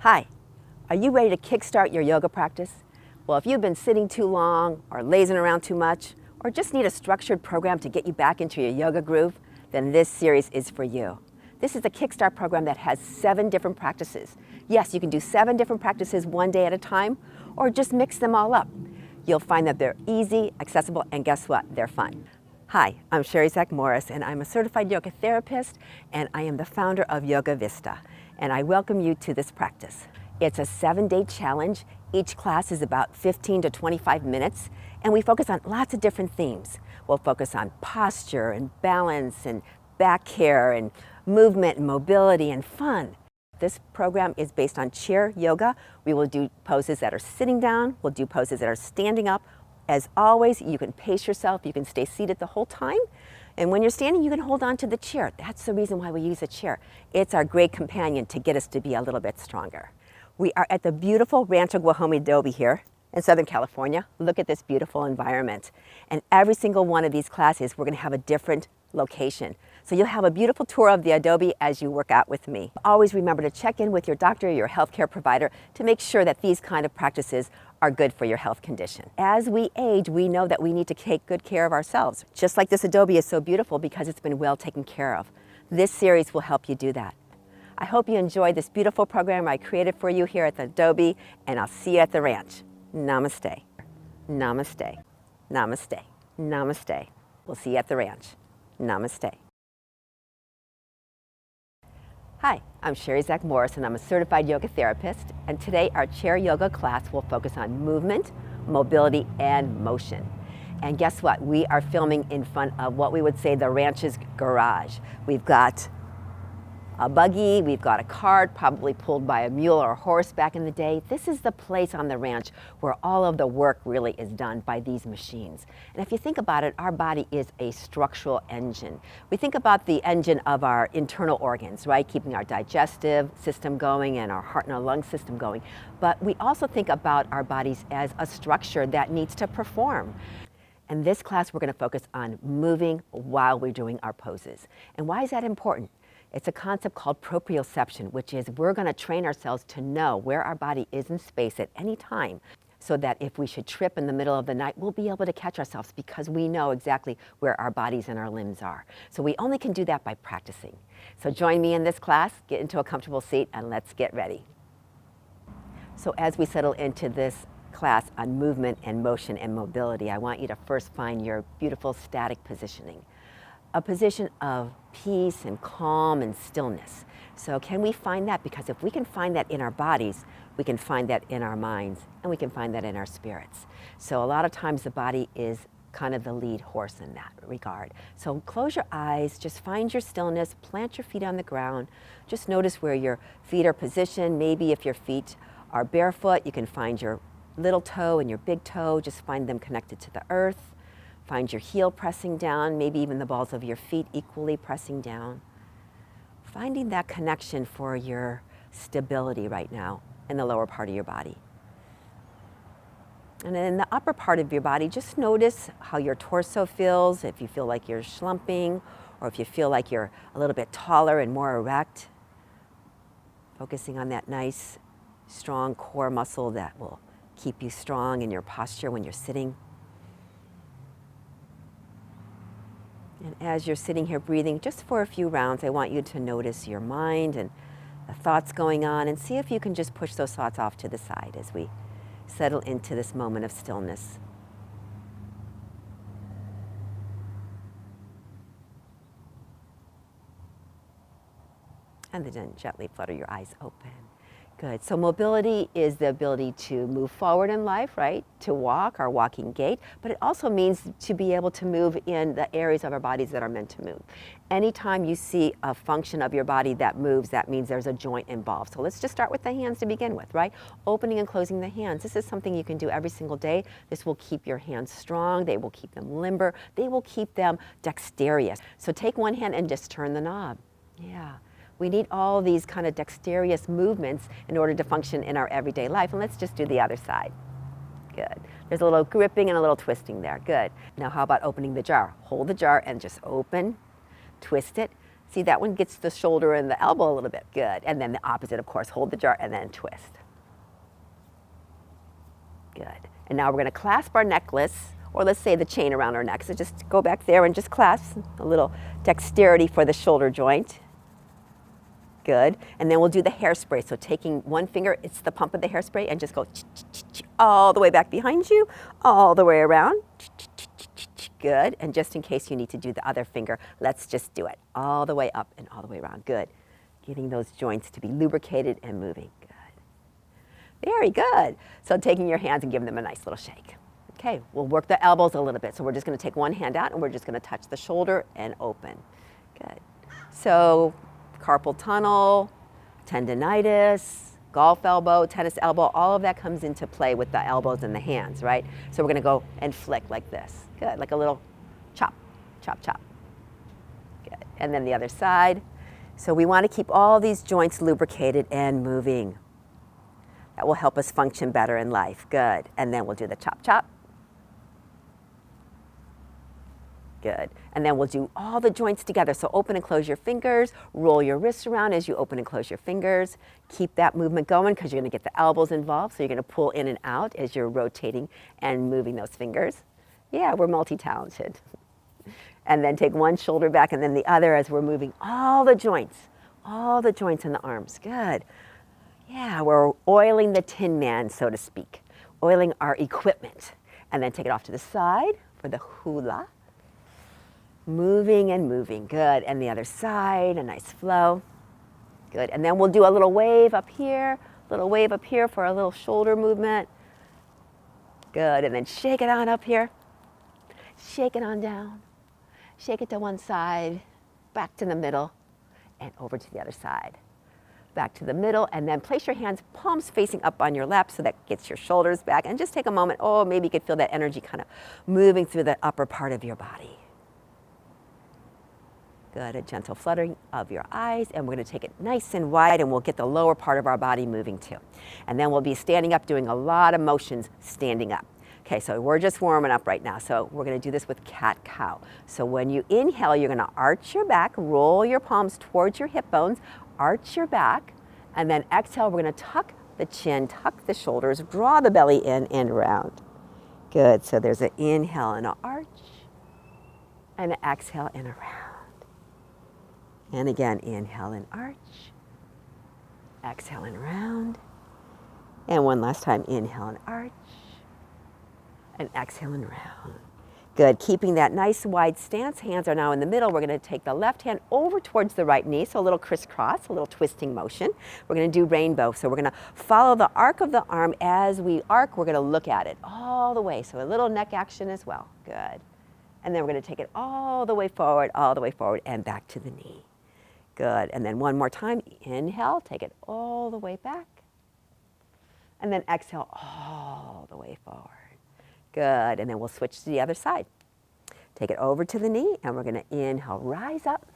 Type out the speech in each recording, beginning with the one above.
Hi, are you ready to kickstart your yoga practice? Well, if you've been sitting too long or lazing around too much or just need a structured program to get you back into your yoga groove, then this series is for you. This is a Kickstart program that has 7 different practices. Yes, you can do 7 different practices one day at a time or just mix them all up. You'll find that they're easy, accessible, and guess what? They're fun. Hi, I'm Sherry Zach Morris, and I'm a certified yoga therapist, and I am the founder of Yoga Vista, and I welcome you to this practice. It's a 7-day challenge. Each class is about 15 to 25 minutes, and we focus on lots of different themes. We'll focus on posture and balance and back care and movement and mobility and fun. This program is based on chair yoga. We will do poses that are sitting down. We'll do poses that are standing up. As always, you can pace yourself. You can stay seated the whole time. And when you're standing, you can hold on to the chair. That's the reason why we use a chair. It's our great companion to get us to be a little bit stronger. We are at the beautiful Rancho Guajome Adobe here in Southern California. Look at this beautiful environment. And every single one of these classes, we're going to have a different location. So you'll have a beautiful tour of the Adobe as you work out with me. Always remember to check in with your doctor or your healthcare provider to make sure that these kind of practices are good for your health condition. As we age, we know that we need to take good care of ourselves. Just like this Adobe is so beautiful because it's been well taken care of. This series will help you do that. I hope you enjoyed this beautiful program I created for you here at the Adobe, and I'll see you at the ranch. Namaste. Namaste. Namaste. Namaste. We'll see you at the ranch. Namaste. Hi, I'm Sherry Zach Morris, and I'm a certified yoga therapist, and today our chair yoga class will focus on movement, mobility, and motion. And guess what? We are filming in front of what we would say the ranch's garage. We've got a buggy, we've got a cart, probably pulled by a mule or a horse back in the day. This is the place on the ranch where all of the work really is done by these machines. And if you think about it, our body is a structural engine. We think about the engine of our internal organs, right? Keeping our digestive system going and our heart and our lung system going. But we also think about our bodies as a structure that needs to perform. In this class, we're going to focus on moving while we're doing our poses. And why is that important? It's a concept called proprioception, which is we're going to train ourselves to know where our body is in space at any time, so that if we should trip in the middle of the night, we'll be able to catch ourselves because we know exactly where our bodies and our limbs are. So we only can do that by practicing. So join me in this class, get into a comfortable seat, and let's get ready. So as we settle into this class on movement and motion and mobility, I want you to first find your beautiful static positioning. A position of peace and calm and stillness. So can we find that? Because if we can find that in our bodies, we can find that in our minds, and we can find that in our spirits. So a lot of times the body is kind of the lead horse in that regard. So close your eyes, just find your stillness, plant your feet on the ground, just notice where your feet are positioned. Maybe if your feet are barefoot, you can find your little toe and your big toe, just find them connected to the earth. Find your heel pressing down, maybe even the balls of your feet equally pressing down. Finding that connection for your stability right now in the lower part of your body. And then in the upper part of your body, just notice how your torso feels, if you feel like you're slumping, or if you feel like you're a little bit taller and more erect. Focusing on that nice, strong core muscle that will keep you strong in your posture when you're sitting. And as you're sitting here breathing, just for a few rounds, I want you to notice your mind and the thoughts going on, and see if you can just push those thoughts off to the side as we settle into this moment of stillness. And then gently flutter your eyes open. Good. So mobility is the ability to move forward in life, right? To walk, our walking gait, but it also means to be able to move in the areas of our bodies that are meant to move. Anytime you see a function of your body that moves, that means there's a joint involved. So let's just start with the hands to begin with, right? Opening and closing the hands. This is something you can do every single day. This will keep your hands strong. They will keep them limber. They will keep them dexterous. So take one hand and just turn the knob. Yeah. We need all these kind of dexterous movements in order to function in our everyday life. And let's just do the other side. Good. There's a little gripping and a little twisting there. Good. Now how about opening the jar? Hold the jar and just open, twist it, See, that one gets the shoulder and the elbow a little bit. Good. And then the opposite, of course, hold the jar and then twist. Good. And now we're going to clasp our necklace, or let's say the chain around our neck. So just go back there and just clasp, a little dexterity for the shoulder joint. Good. And then we'll do the hairspray. So taking one finger, it's the pump of the hairspray, and just go all the way back behind you, all the way around. Good. And just in case you need to do the other finger, let's just do it all the way up and all the way around. Good. Getting those joints to be lubricated and moving. Good. Very good. So taking your hands and giving them a nice little shake. Okay, we'll work the elbows a little bit. So we're just going to take one hand out and we're just going to touch the shoulder and open. Good. So carpal tunnel, tendinitis, golf elbow, tennis elbow, all of that comes into play with the elbows and the hands, right? So we're going to go and flick like this. Good, like a little chop, chop, chop. Good. And then the other side. So we want to keep all these joints lubricated and moving. That will help us function better in life. Good. And then we'll do the chop, chop. Good. And then we'll do all the joints together. So open and close your fingers, roll your wrists around as you open and close your fingers. Keep that movement going because you're going to get the elbows involved. So you're going to pull in and out as you're rotating and moving those fingers. Yeah, we're multi-talented. And then take one shoulder back and then the other as we're moving all the joints in the arms. Good. Yeah, we're oiling the Tin Man, so to speak, oiling our equipment. And then take it off to the side for the hula. Moving and moving. Good. And the other side, a nice flow. Good. And then we'll do a little wave up here, for a little shoulder movement. Good. And then shake it on up here. Shake it on down. Shake it to one side, back to the middle, and over to the other side. Back to the middle, and then place your hands, palms facing up on your lap so that gets your shoulders back. And just take a moment. Oh, maybe you could feel that energy kind of moving through the upper part of your body. Good, a gentle fluttering of your eyes, and we're going to take it nice and wide, and we'll get the lower part of our body moving too. And then we'll be standing up, doing a lot of motions standing up. Okay, so we're just warming up right now. So we're going to do this with cat-cow. So when you inhale, you're going to arch your back, roll your palms towards your hip bones, arch your back, and then exhale, we're going to tuck the chin, tuck the shoulders, draw the belly in and around. Good, so there's an inhale and an arch, and an exhale and around. And again, inhale and arch, exhale and round. And one last time, inhale and arch, and exhale and round. Good, keeping that nice wide stance. Hands are now in the middle. We're going to take the left hand over towards the right knee, so a little crisscross, a little twisting motion. We're going to do rainbow. So we're going to follow the arc of the arm. As we arc, we're going to look at it all the way. So a little neck action as well. Good. And then we're going to take it all the way forward, and back to the knee. Good. And then one more time. Inhale, take it all the way back. And then exhale all the way forward. Good. And then we'll switch to the other side. Take it over to the knee, and we're going to inhale, rise up,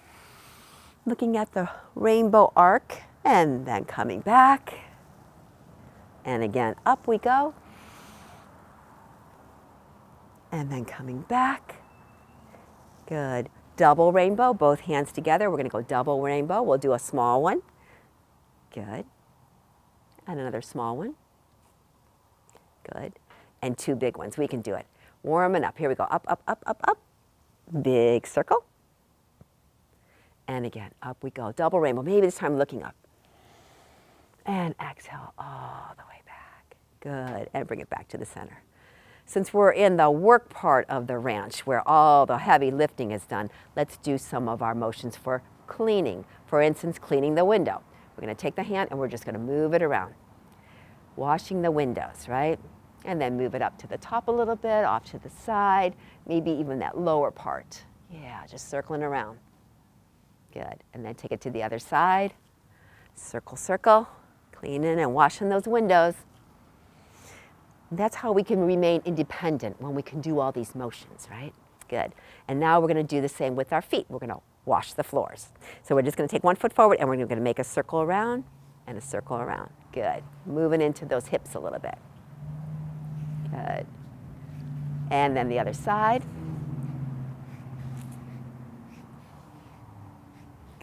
looking at the rainbow arc, and then coming back. And again, up we go. And then coming back. Good. Double rainbow, both hands together. We're going to go double rainbow. We'll do a small one. Good. And another small one. Good. And two big ones. We can do it. Warming up. Here we go. Up, up, up, up, up. Big circle. And again, up we go. Double rainbow. Maybe this time looking up. And exhale all the way back. Good. And bring it back to the center. Since we're in the work part of the ranch where all the heavy lifting is done, let's do some of our motions for cleaning. For instance, cleaning the window. We're going to take the hand and we're just going to move it around. Washing the windows, right? And then move it up to the top a little bit, off to the side, maybe even that lower part. Yeah, just circling around. Good. And then take it to the other side. Circle, circle, cleaning and washing those windows. That's how we can remain independent when we can do all these motions, right? Good. And now we're going to do the same with our feet. We're going to wash the floors. So we're just going to take one foot forward and we're going to make a circle around and a circle around. Good. Moving into those hips a little bit. Good. And then the other side.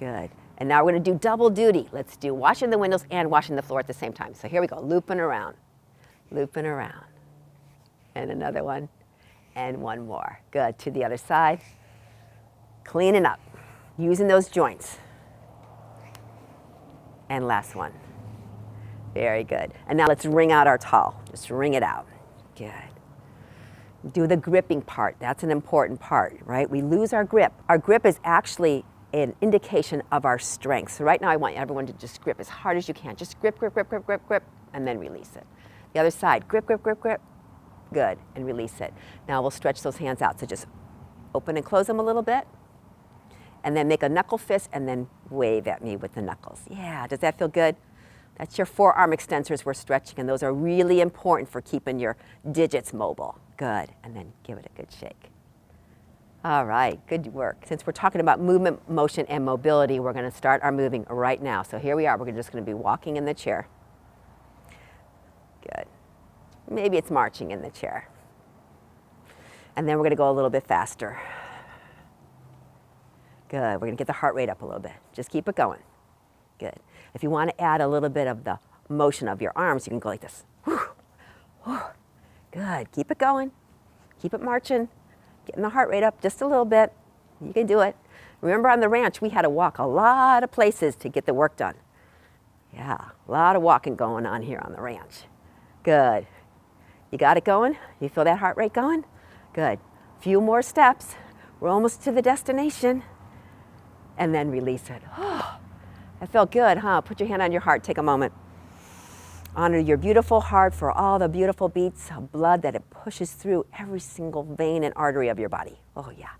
Good. And now we're going to do double duty. Let's do washing the windows and washing the floor at the same time. So here we go, looping around, and another one, and one more. Good, to the other side. Cleaning up, using those joints. And last one. Very good. And now let's wring out our towel. Just wring it out. Good. Do the gripping part. That's an important part, right? We lose our grip. Our grip is actually an indication of our strength. So right now I want everyone to just grip as hard as you can. Just grip, grip, grip, grip, grip, grip, and then release it. The other side, grip, grip, grip, grip. Good, and release it. Now we'll stretch those hands out. So just open and close them a little bit. And then make a knuckle fist and then wave at me with the knuckles. Yeah, does that feel good? That's your forearm extensors we're stretching, and those are really important for keeping your digits mobile. Good, and then give it a good shake. All right, good work. Since we're talking about movement, motion, and mobility, we're gonna start our moving right now. So here we are, we're just gonna be walking in the chair. Good. Maybe it's marching in the chair. And then we're gonna go a little bit faster. Good, we're gonna get the heart rate up a little bit. Just keep it going. Good. If you wanna add a little bit of the motion of your arms, you can go like this. Good, keep it going. Keep it marching. Getting the heart rate up just a little bit. You can do it. Remember on the ranch, we had to walk a lot of places to get the work done. Yeah, a lot of walking going on here on the ranch. Good. You got it going? You feel that heart rate going? Good. Few more steps. We're almost to the destination. And then release it. Oh, that felt good, huh? Put your hand on your heart. Take a moment. Honor your beautiful heart for all the beautiful beats of blood that it pushes through every single vein and artery of your body. Oh, yeah.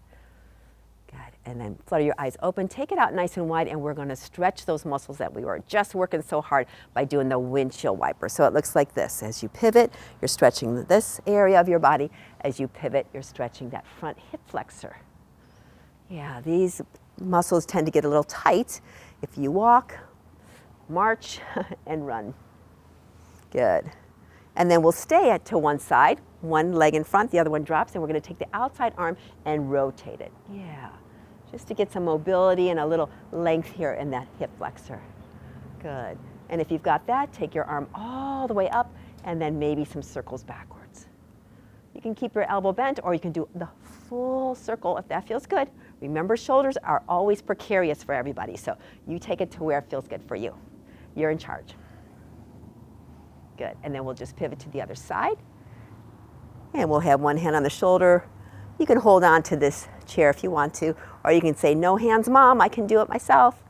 Good. And then flutter your eyes open. Take it out nice and wide, and we're going to stretch those muscles that we were just working so hard by doing the windshield wiper. So it looks like this. As you pivot, you're stretching this area of your body. As you pivot, you're stretching that front hip flexor. Yeah, these muscles tend to get a little tight if you walk, march, and run. Good. And then we'll stay to one side, one leg in front, the other one drops, and we're going to take the outside arm and rotate it. Yeah, just to get some mobility and a little length here in that hip flexor. Good. And if you've got that, take your arm all the way up and then maybe some circles backwards. You can keep your elbow bent, or you can do the full circle if that feels good. Remember, shoulders are always precarious for everybody, so you take it to where it feels good for you. You're in charge. Good, and then we'll just pivot to the other side. And we'll have one hand on the shoulder. You can hold on to this chair if you want to, or you can say, no hands, Mom, I can do it myself.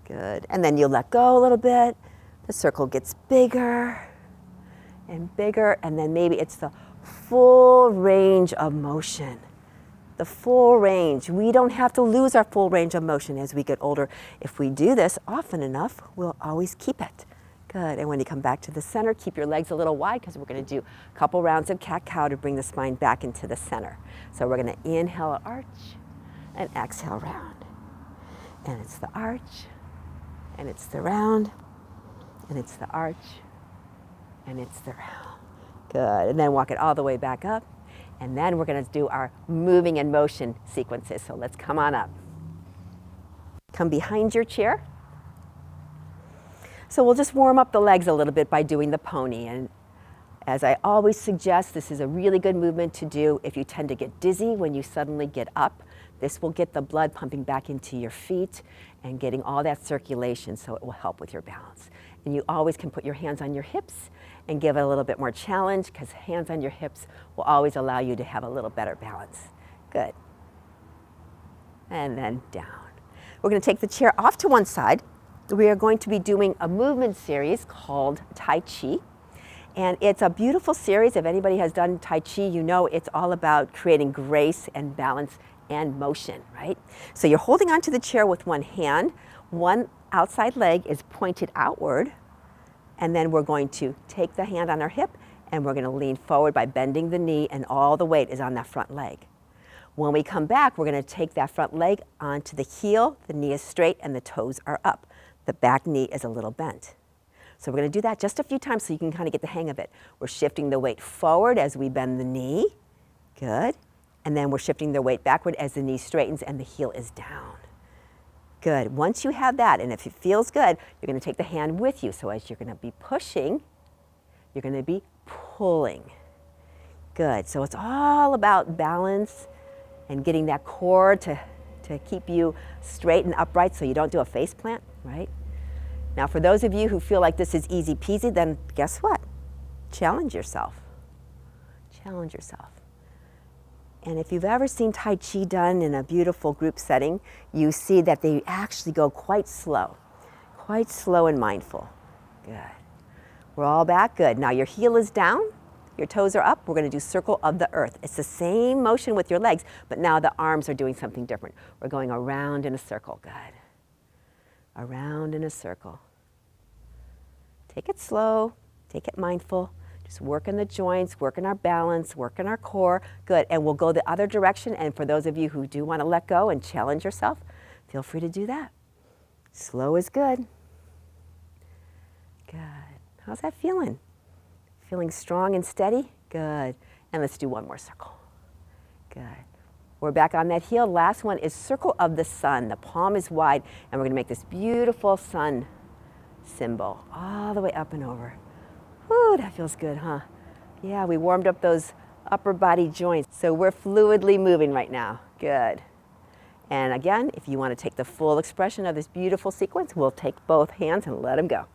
Good, and then you'll let go a little bit. The circle gets bigger and bigger, and then maybe it's the full range of motion. The full range. We don't have to lose our full range of motion as we get older. If we do this often enough, we'll always keep it. Good, and when you come back to the center, keep your legs a little wide because we're going to do a couple rounds of cat-cow to bring the spine back into the center. So we're going to inhale, arch, and exhale, round. And it's the arch, and it's the round, and it's the arch, and it's the round. Good, and then walk it all the way back up. And then we're going to do our moving and motion sequences. So let's come on up. Come behind your chair. So we'll just warm up the legs a little bit by doing the pony. And as I always suggest, this is a really good movement to do if you tend to get dizzy when you suddenly get up. This will get the blood pumping back into your feet and getting all that circulation, so it will help with your balance. And you always can put your hands on your hips and give it a little bit more challenge, because hands on your hips will always allow you to have a little better balance. Good. And then down. We're going to take the chair off to one side. We are going to be doing a movement series called Tai Chi. And it's a beautiful series. If anybody has done Tai Chi, you know it's all about creating grace and balance and motion, right? So you're holding onto the chair with one hand. One outside leg is pointed outward. And then we're going to take the hand on our hip and we're going to lean forward by bending the knee, and all the weight is on that front leg. When we come back, we're going to take that front leg onto the heel, the knee is straight and the toes are up. The back knee is a little bent. So we're going to do that just a few times so you can kind of get the hang of it. We're shifting the weight forward as we bend the knee. Good. And then we're shifting the weight backward as the knee straightens and the heel is down. Good. Once you have that, and if it feels good, you're going to take the hand with you. So as you're going to be pushing, you're going to be pulling. Good. So it's all about balance and getting that core to keep you straight and upright so you don't do a face plant, right? Now, for those of you who feel like this is easy peasy, then guess what? Challenge yourself. Challenge yourself. And if you've ever seen Tai Chi done in a beautiful group setting, you see that they actually go quite slow and mindful. Good. We're all back. Good. Now your heel is down, your toes are up. We're going to do circle of the earth. It's the same motion with your legs, but now the arms are doing something different. We're going around in a circle. Good. Around in a circle. Take it slow, take it mindful. Just work in the joints, work in our balance, work in our core. Good. And we'll go the other direction. And for those of you who do want to let go and challenge yourself, feel free to do that. Slow is good. Good. How's that feeling? Feeling strong and steady? Good. And let's do one more circle. Good. We're back on that heel. Last one is circle of the sun. The palm is wide, and we're going to make this beautiful sun symbol all the way up and over. Whew, that feels good, huh? Yeah, we warmed up those upper body joints. So we're fluidly moving right now. Good. And again, if you want to take the full expression of this beautiful sequence, we'll take both hands and let them go.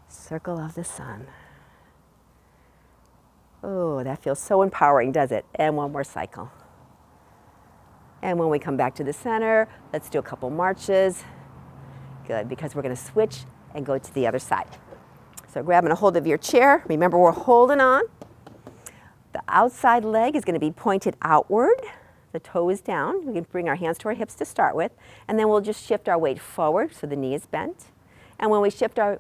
Circle of the sun. Oh, that feels so empowering, does it? And one more cycle. And when we come back to the center, let's do a couple marches. Good, because we're going to switch and go to the other side. So grabbing a hold of your chair, remember we're holding on. The outside leg is going to be pointed outward. The toe is down. We can bring our hands to our hips to start with. And then we'll just shift our weight forward so the knee is bent. And when we shift our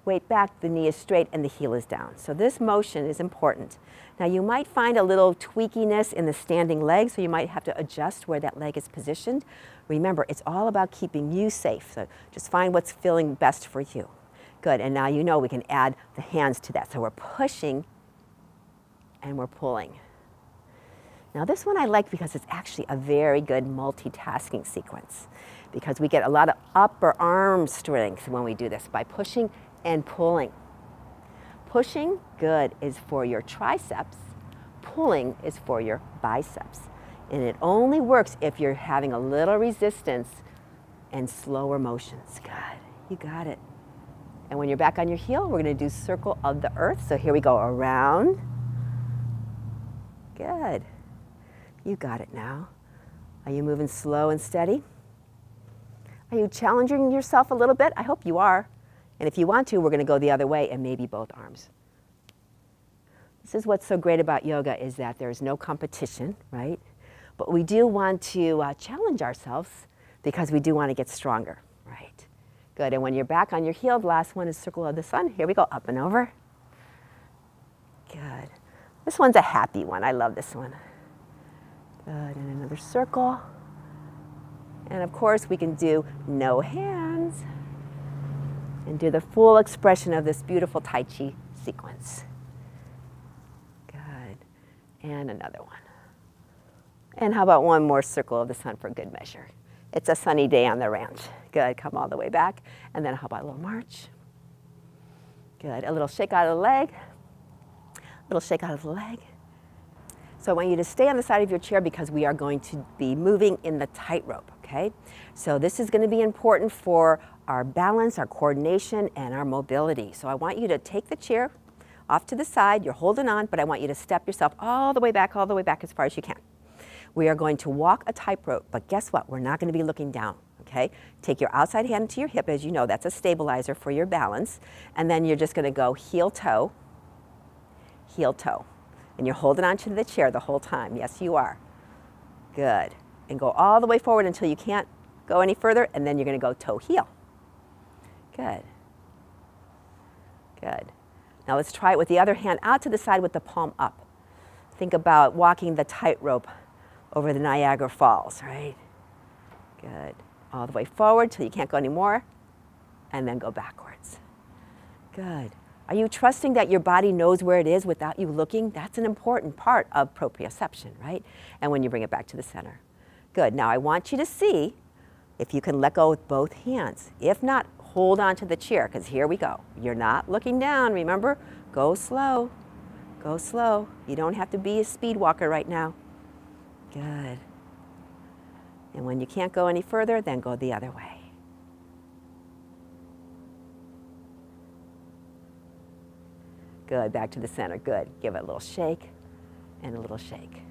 weight back, the knee is straight and the heel is down. So this motion is important. Now you might find a little tweakiness in the standing leg, so you might have to adjust where that leg is positioned. Remember, it's all about keeping you safe. So just find what's feeling best for you. Good, and now you know we can add the hands to that. So we're pushing and we're pulling. Now this one I like because it's actually a very good multitasking sequence, because we get a lot of upper arm strength when we do this by pushing and pulling. Pushing, good, is for your triceps. Pulling is for your biceps. And it only works if you're having a little resistance and slower motions. Good, you got it. And when you're back on your heel, we're going to do circle of the earth. So here we go, around. Good. You got it now. Are you moving slow and steady? Are you challenging yourself a little bit? I hope you are. And if you want to, we're going to go the other way and maybe both arms. This is what's so great about yoga, is that there's no competition, right? But we do want to challenge ourselves because we do want to get stronger, right? Good. And when you're back on your heel, the last one is circle of the sun. Here we go, up and over. Good. This one's a happy one. I love this one. Good. And another circle. And of course, we can do no hands and do the full expression of this beautiful Tai Chi sequence. Good. And another one. And how about one more circle of the sun for good measure? It's a sunny day on the ranch. Good. Come all the way back. And then how about a little march? Good. A little shake out of the leg. A little shake out of the leg. So I want you to stay on the side of your chair because we are going to be moving in the tightrope, okay? So this is going to be important for our balance, our coordination, and our mobility. So I want you to take the chair off to the side. You're holding on, but I want you to step yourself all the way back as far as you can. We are going to walk a tightrope, but guess what? We're not going to be looking down, okay? Take your outside hand to your hip. As you know, that's a stabilizer for your balance. And then you're just going to go heel, toe. And you're holding on to the chair the whole time. Yes, you are. Good. And go all the way forward until you can't go any further, and then you're going to go toe, heel. Good. Good. Now let's try it with the other hand out to the side with the palm up. Think about walking the tightrope over the Niagara Falls, right? Good. All the way forward till you can't go anymore, and then go backwards. Good. Are you trusting that your body knows where it is without you looking? That's an important part of proprioception, right? And when you bring it back to the center. Good. Now I want you to see If you can let go with both hands. If not, hold on to the chair, because here we go. You're not looking down, remember? Go slow. Go slow. You don't have to be a speed walker right now. Good. And when you can't go any further, then go the other way. Good, back to the center, good. Give it a little shake and a little shake.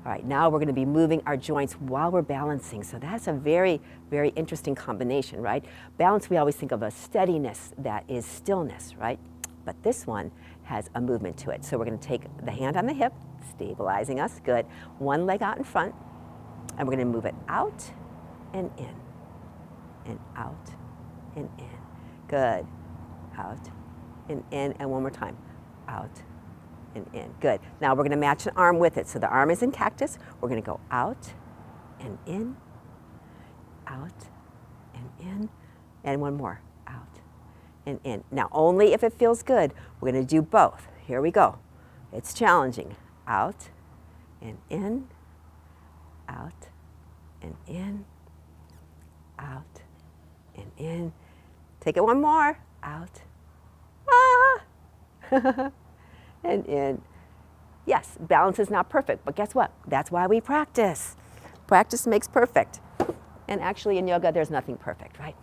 All right, now we're gonna be moving our joints while we're balancing. So that's a very, very interesting combination, right? Balance, we always think of a steadiness that is stillness, right? But this one has a movement to it. So we're gonna take the hand on the hip, stabilizing us, good. One leg out in front, and we're gonna move it out and in, and out and in. Good, out and in, and one more time, out and in. Good. Now we're going to match an arm with it. So the arm is in cactus. We're going to go out and in, out and in, and one more, out and in. Now only if it feels good. We're going to do both. Here we go. It's challenging. Out and in, out and in, out and in. Take it one more. Out. Ah. And in. Yes, balance is not perfect, but guess what? That's why we practice. Practice makes perfect. And actually in yoga, there's nothing perfect, right?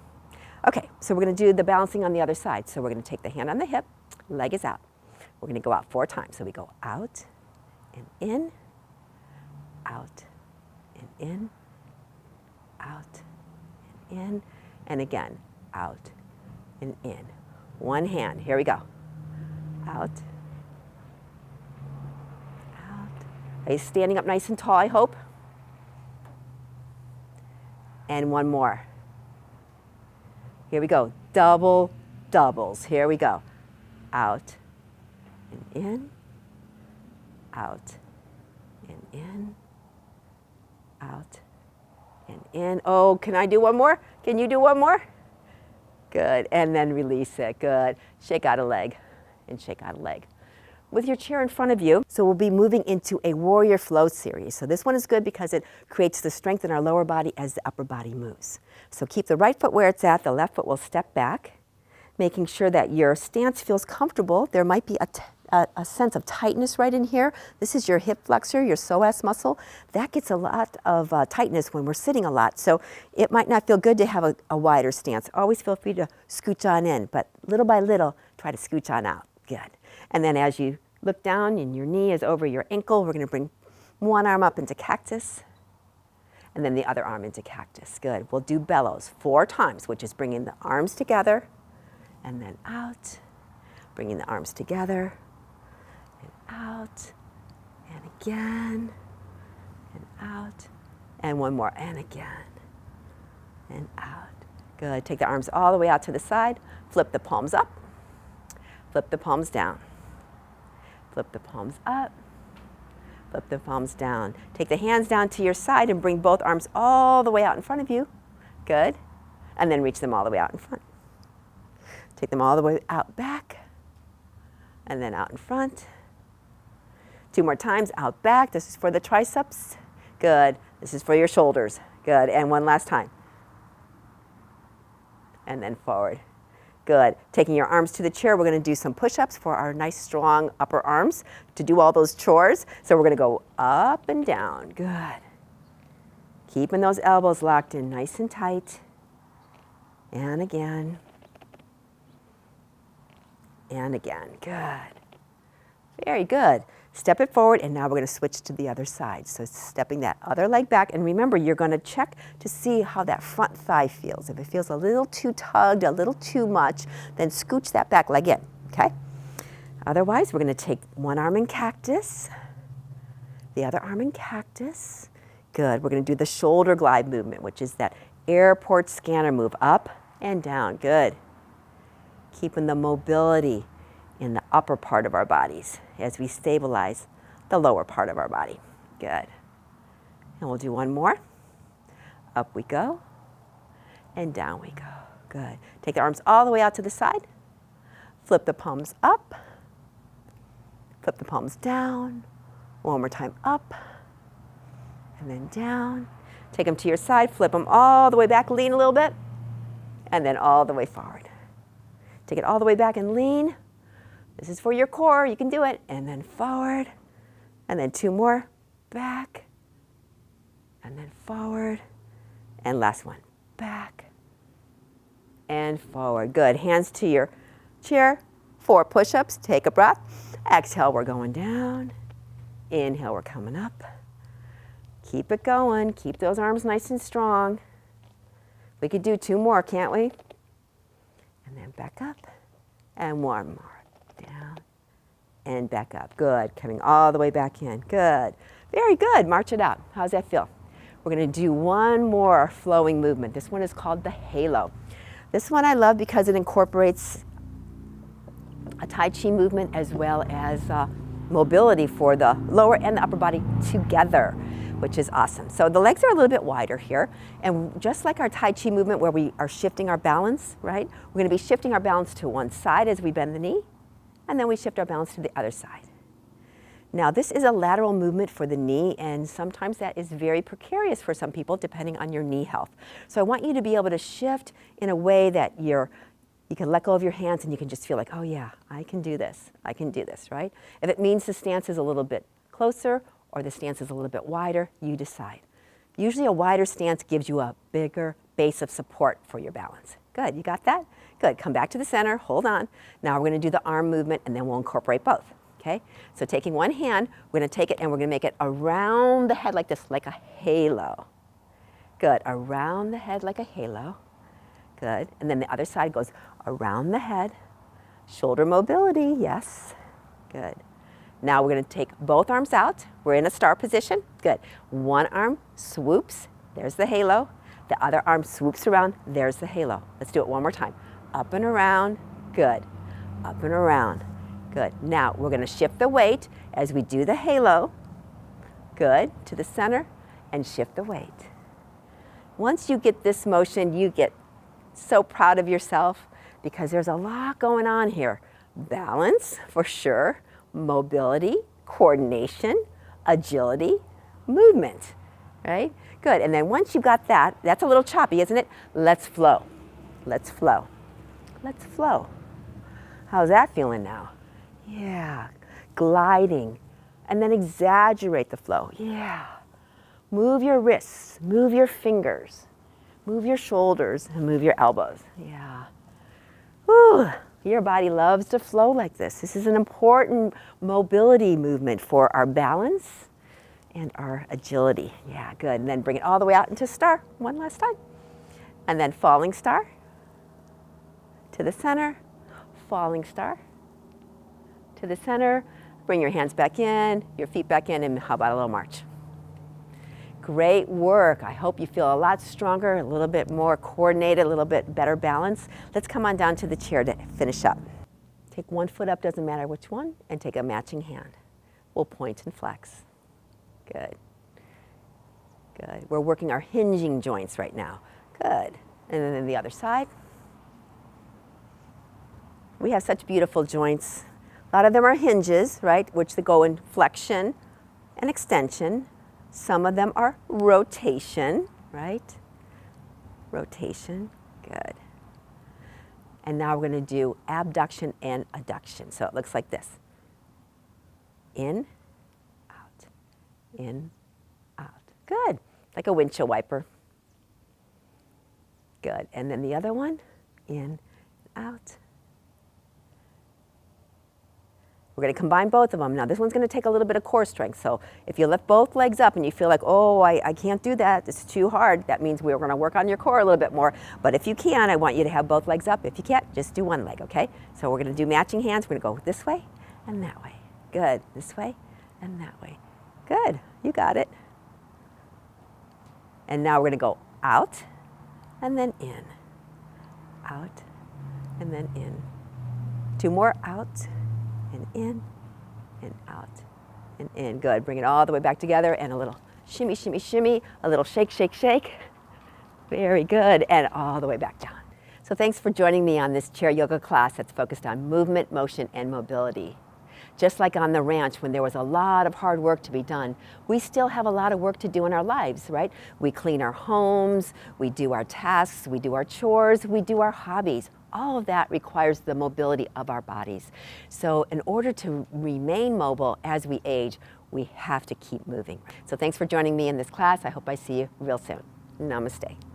Okay, so we're gonna do the balancing on the other side. So we're gonna take the hand on the hip, leg is out. We're gonna go out 4 times. So we go out and in, out and in, out and in, and again, out and in. One hand, here we go. Out. Are you standing up nice and tall, I hope? And one more. Here we go. Double doubles. Here we go. Out and in, out and in, out and in. Oh, can I do one more? Can you do one more? Good. And then release it. Good. Shake out a leg and shake out a leg. With your chair in front of you. So we'll be moving into a warrior flow series. So this one is good because it creates the strength in our lower body as the upper body moves. So keep the right foot where it's at, the left foot will step back, making sure that your stance feels comfortable. There might be a sense of tightness right in here. This is your hip flexor, your psoas muscle. That gets a lot of tightness when we're sitting a lot. So it might not feel good to have a wider stance. Always feel free to scooch on in, but little by little, try to scooch on out. Good. And then as you look down and your knee is over your ankle, we're going to bring one arm up into cactus and then the other arm into cactus. Good. We'll do bellows 4 times, which is bringing the arms together and then out, bringing the arms together and out and again and out and one more and again and out. Good. Take the arms all the way out to the side, flip the palms up, flip the palms down. Flip the palms up, flip the palms down. Take the hands down to your side and bring both arms all the way out in front of you. Good. And then reach them all the way out in front. Take them all the way out back and then out in front. 2 more times, out back. This is for the triceps. Good. This is for your shoulders. Good. And one last time. And then forward. Good. Taking your arms to the chair, we're going to do some push-ups for our nice strong upper arms to do all those chores. So we're going to go up and down. Good. Keeping those elbows locked in nice and tight. And again. And again. Good. Very good. Step it forward, and now we're going to switch to the other side. So stepping that other leg back, and remember, you're going to check to see how that front thigh feels. If it feels a little too tugged, a little too much, then scooch that back leg in, okay? Otherwise, we're going to take one arm in cactus, the other arm in cactus. Good. We're going to do the shoulder glide movement, which is that airport scanner move, up and down. Good. Keeping the mobility in the upper part of our bodies as we stabilize the lower part of our body. Good. And we'll do one more. Up we go, and down we go. Good. Take the arms all the way out to the side. Flip the palms up. Flip the palms down. One more time, up, and then down. Take them to your side, flip them all the way back, lean a little bit, and then all the way forward. Take it all the way back and lean. This is for your core, you can do it. And then forward, and then 2 more, back, and then forward, and last one, back, and forward. Good, hands to your chair, 4 push-ups, take a breath. Exhale, we're going down. Inhale, we're coming up. Keep it going, keep those arms nice and strong. We could do 2 more, can't we? And then back up, and 1 more, down, and back up. Good, coming all the way back in, good. Very good, march it out. How's that feel? We're gonna do 1 more flowing movement. This one is called the halo. This one I love because it incorporates a Tai Chi movement as well as mobility for the lower and the upper body together, which is awesome. So the legs are a little bit wider here, and just like our Tai Chi movement where we are shifting our balance, right? We're gonna be shifting our balance to one side as we bend the knee, and then we shift our balance to the other side. Now this is a lateral movement for the knee, and sometimes that is very precarious for some people depending on your knee health. So I want you to be able to shift in a way that you can let go of your hands and you can just feel like, oh yeah, I can do this, right? If it means the stance is a little bit closer or the stance is a little bit wider, you decide. Usually a wider stance gives you a bigger base of support for your balance. Good, you got that? Good, come back to the center, hold on. Now we're gonna do the arm movement and then we'll incorporate both, okay? So taking one hand, we're gonna take it and we're gonna make it around the head like this, like a halo. Good, around the head like a halo. Good, and then the other side goes around the head. Shoulder mobility, yes, good. Now we're gonna take both arms out. We're in a star position, good. One arm swoops, there's the halo. The other arm swoops around, there's the halo. Let's do it one more time. Up and around, good. Up and around, good. Now we're gonna shift the weight as we do the halo, good, to the center, and shift the weight. Once you get this motion, you get so proud of yourself because there's a lot going on here. Balance, for sure, mobility, coordination, agility, movement, right? Good, and then once you got that, that's a little choppy, isn't it? Let's flow, let's flow, let's flow. How's that feeling now? Yeah, gliding, and then exaggerate the flow, yeah. Move your wrists, move your fingers, move your shoulders, and move your elbows, yeah. Whew. Your body loves to flow like this. This is an important mobility movement for our balance and our agility. Yeah, good. And then bring it all the way out into star one last time. And then falling star to the center, falling star to the center. Bring your hands back in, your feet back in, and how about a little march? Great work. I hope you feel a lot stronger, a little bit more coordinated, a little bit better balance. Let's come on down to the chair to finish up. Take one foot up, doesn't matter which one, and take a matching hand. We'll point and flex. Good. Good. We're working our hinging joints right now. Good. And then the other side. We have such beautiful joints. A lot of them are hinges, right, which they go in flexion and extension. Some of them are rotation, right? Rotation, good. And now we're going to do abduction and adduction. So it looks like this. In, out, good. Like a windshield wiper. Good. And then the other one, in, out. We're going to combine both of them. Now this one's going to take a little bit of core strength. So if you lift both legs up and you feel like, oh, I can't do that, it's too hard, that means we're going to work on your core a little bit more. But if you can, I want you to have both legs up. If you can't, just do one leg, okay? So we're going to do matching hands. We're going to go this way and that way. Good. This way and that way. Good. You got it. And now we're going to go out and then in. Out and then in. 2 more, out and in and out and in. Good. Bring it all the way back together and a little shimmy, shimmy, shimmy, a little shake, shake, shake. Very good. And all the way back down. So thanks for joining me on this chair yoga class that's focused on movement, motion, and mobility. Just like on the ranch when there was a lot of hard work to be done, we still have a lot of work to do in our lives, right? We clean our homes, we do our tasks, we do our chores, we do our hobbies. All of that requires the mobility of our bodies. So in order to remain mobile as we age, we have to keep moving. So thanks for joining me in this class. I hope I see you real soon. Namaste.